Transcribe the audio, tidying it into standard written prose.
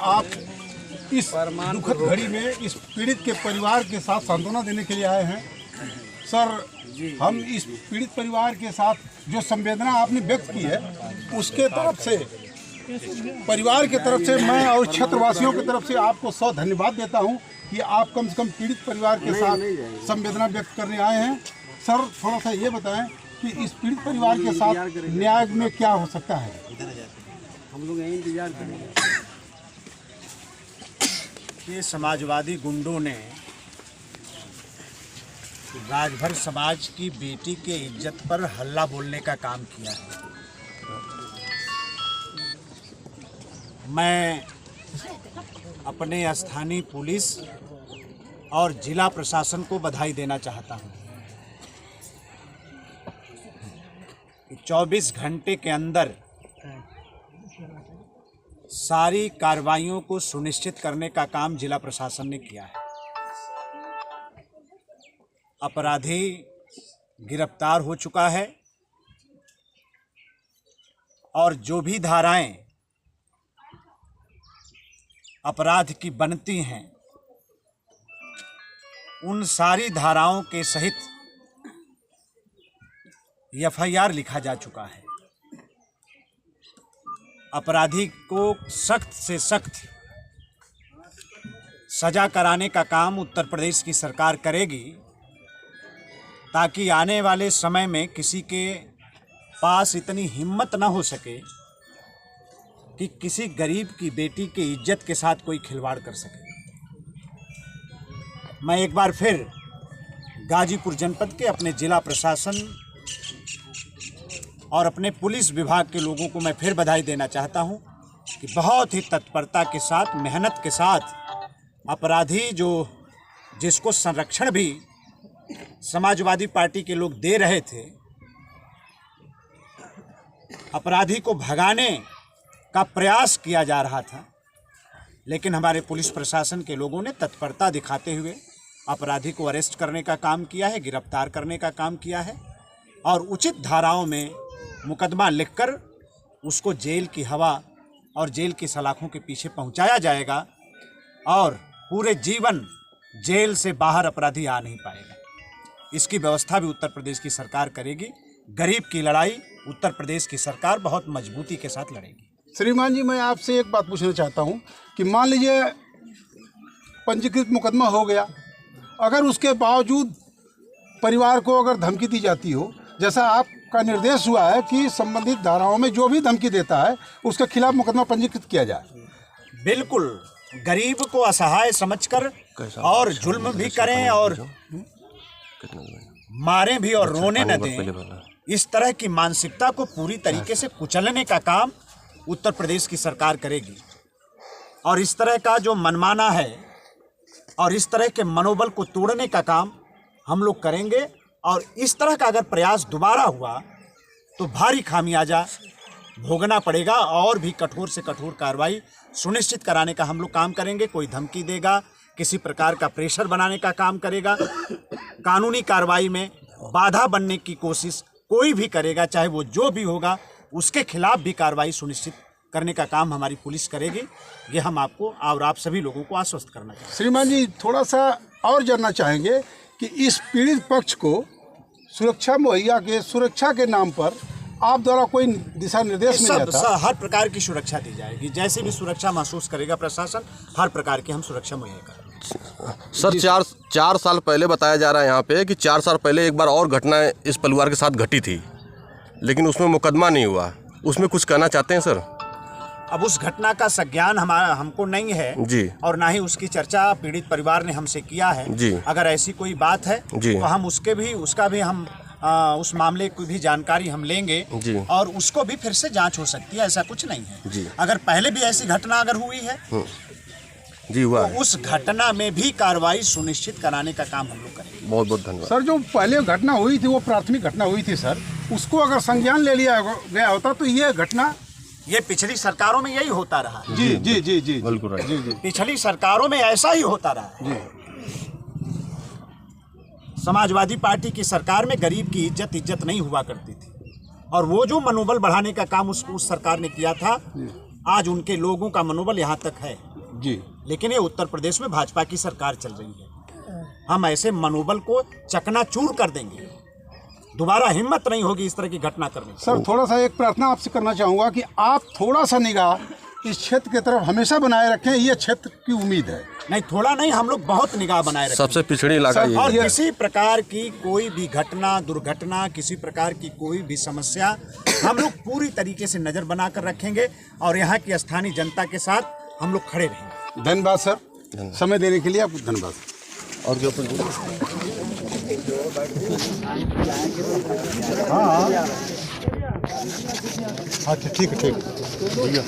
आप इस दुखद घड़ी में इस पीड़ित के परिवार के साथ सांत्वना देने के लिए आए हैं। सर, हम इस पीड़ित परिवार के साथ जो संवेदना आपने व्यक्त की है उसके तरफ से, परिवार के तरफ से मैं और क्षेत्रवासियों की तरफ से आपको 100 धन्यवाद देता हूं कि आप कम से कम पीड़ित परिवार के साथ संवेदना व्यक्त करने आए हैं। सर, थोड़ा सा ये बताएं कि इस पीड़ित परिवार के साथ न्याय में क्या हो सकता है? हम लोग यही इंतजार करेंगे। ये समाजवादी गुंडों ने राजभर समाज की बेटी के इज्जत पर हल्ला बोलने का काम किया है। मैं अपने स्थानीय पुलिस और जिला प्रशासन को बधाई देना चाहता हूं कि 24 घंटे के अंदर सारी कार्रवाइयों को सुनिश्चित करने का काम जिला प्रशासन ने किया है। अपराधी गिरफ्तार हो चुका है और जो भी धाराएं अपराध की बनती हैं उन सारी धाराओं के सहित एफआईआर लिखा जा चुका है। अपराधी को सख्त से सख्त सजा कराने का काम उत्तर प्रदेश की सरकार करेगी ताकि आने वाले समय में किसी के पास इतनी हिम्मत न हो सके कि किसी गरीब की बेटी की इज्जत के साथ कोई खिलवाड़ कर सके। मैं एक बार फिर गाजीपुर जनपद के अपने जिला प्रशासन और अपने पुलिस विभाग के लोगों को मैं फिर बधाई देना चाहता हूं कि बहुत ही तत्परता के साथ, मेहनत के साथ अपराधी जिसको संरक्षण भी समाजवादी पार्टी के लोग दे रहे थे, अपराधी को भगाने का प्रयास किया जा रहा था, लेकिन हमारे पुलिस प्रशासन के लोगों ने तत्परता दिखाते हुए अपराधी को अरेस्ट करने का काम किया है, गिरफ्तार करने का काम किया है और उचित धाराओं में मुकदमा लिखकर उसको जेल की हवा और जेल की सलाखों के पीछे पहुंचाया जाएगा और पूरे जीवन जेल से बाहर अपराधी आ नहीं पाएगा। इसकी व्यवस्था भी उत्तर प्रदेश की सरकार करेगी। गरीब की लड़ाई उत्तर प्रदेश की सरकार बहुत मजबूती के साथ लड़ेगी। श्रीमान जी, मैं आपसे एक बात पूछना चाहता हूं कि मान लीजिए पंजीकृत मुकदमा हो गया, अगर उसके बावजूद परिवार को अगर धमकी दी जाती हो, जैसा आपका निर्देश हुआ है कि संबंधित धाराओं में जो भी धमकी देता है उसके खिलाफ मुकदमा पंजीकृत किया जाए। बिल्कुल, गरीब को असहाय समझकर और जुल्म भी करें और मारें भी और रोने न दें, इस तरह की मानसिकता को पूरी तरीके से कुचलने का काम उत्तर प्रदेश की सरकार करेगी। और इस तरह का जो मनमाना है और इस तरह के मनोबल को तोड़ने का काम हम लोग करेंगे और इस तरह का अगर प्रयास दोबारा हुआ तो भारी खामियाजा भोगना पड़ेगा और भी कठोर से कठोर कार्रवाई सुनिश्चित कराने का हम लोग काम करेंगे। कोई धमकी देगा, किसी प्रकार का प्रेशर बनाने का काम करेगा, कानूनी कार्रवाई में बाधा बनने की कोशिश कोई भी करेगा, चाहे वो जो भी होगा, उसके खिलाफ भी कार्रवाई सुनिश्चित करने का काम हमारी पुलिस करेगी। ये हम आपको और आप सभी लोगों को आश्वस्त करना चाहते हैं। श्रीमान जी, थोड़ा सा और जानना चाहेंगे कि इस पीड़ित पक्ष को सुरक्षा के नाम पर आप द्वारा कोई दिशा निर्देश मिल जाता? हर प्रकार की सुरक्षा दी जाएगी, जैसे भी सुरक्षा महसूस करेगा प्रशासन, हर प्रकार की हम सुरक्षा मुहैया करेंगे। सर, चार साल पहले बताया जा रहा है यहाँ पे कि 4 साल पहले एक बार और घटना इस परिवार के साथ घटी थी, लेकिन उसमें मुकदमा नहीं हुआ। उसमें कुछ कहना चाहते हैं सर? अब उस घटना का संज्ञान हमको नहीं है जी, और ना ही उसकी चर्चा पीड़ित परिवार ने हमसे किया है जी। अगर ऐसी कोई बात है जी, तो हम उसका भी हम उस मामले की भी जानकारी हम लेंगे जी, और उसको भी फिर से जांच हो सकती है, ऐसा कुछ नहीं है जी। अगर पहले भी ऐसी घटना अगर हुई है जी हुआ तो उस घटना में भी कार्रवाई सुनिश्चित कराने का काम हम लोग करेंगे। बहुत बहुत धन्यवाद सर। जो पहले घटना हुई थी वो प्राथमिक घटना हुई थी सर, उसको अगर संज्ञान ले लिया गया होता तो ये घटना, ये पिछली सरकारों में यही होता रहा है। जी जी जी जी बिल्कुल जी जी पिछली सरकारों में ऐसा ही होता रहा है। समाजवादी पार्टी की सरकार में गरीब की इज्जत नहीं हुआ करती थी और वो जो मनोबल बढ़ाने का काम उस सरकार ने किया था, आज उनके लोगों का मनोबल यहाँ तक है। जी, लेकिन ये उत्तर प्रदेश में भाजपा की सरकार चल रही है। हम ऐसे मनोबल को चकनाचूर कर देंगे, दोबारा हिम्मत नहीं होगी इस तरह की घटना करने की। सर थोड़ा सा एक प्रार्थना आपसे करना चाहूँगा कि आप थोड़ा सा निगाह इस क्षेत्र की तरफ हमेशा बनाए रखें, ये क्षेत्र की उम्मीद है। नहीं, थोड़ा नहीं, हम लोग बहुत निगाह बनाए रखें। सबसे पिछड़ी इलाका सर, ये और है। किसी प्रकार की कोई भी घटना, दुर्घटना, किसी प्रकार की कोई भी समस्या हम लोग पूरी तरीके से नज़र बनाकर रखेंगे और यहाँ की स्थानीय जनता के साथ हम लोग खड़े रहेंगे। धन्यवाद सर, समय देने के लिए आपको धन्यवाद। और जो अच्छा ठीक है, ठीक है भैया।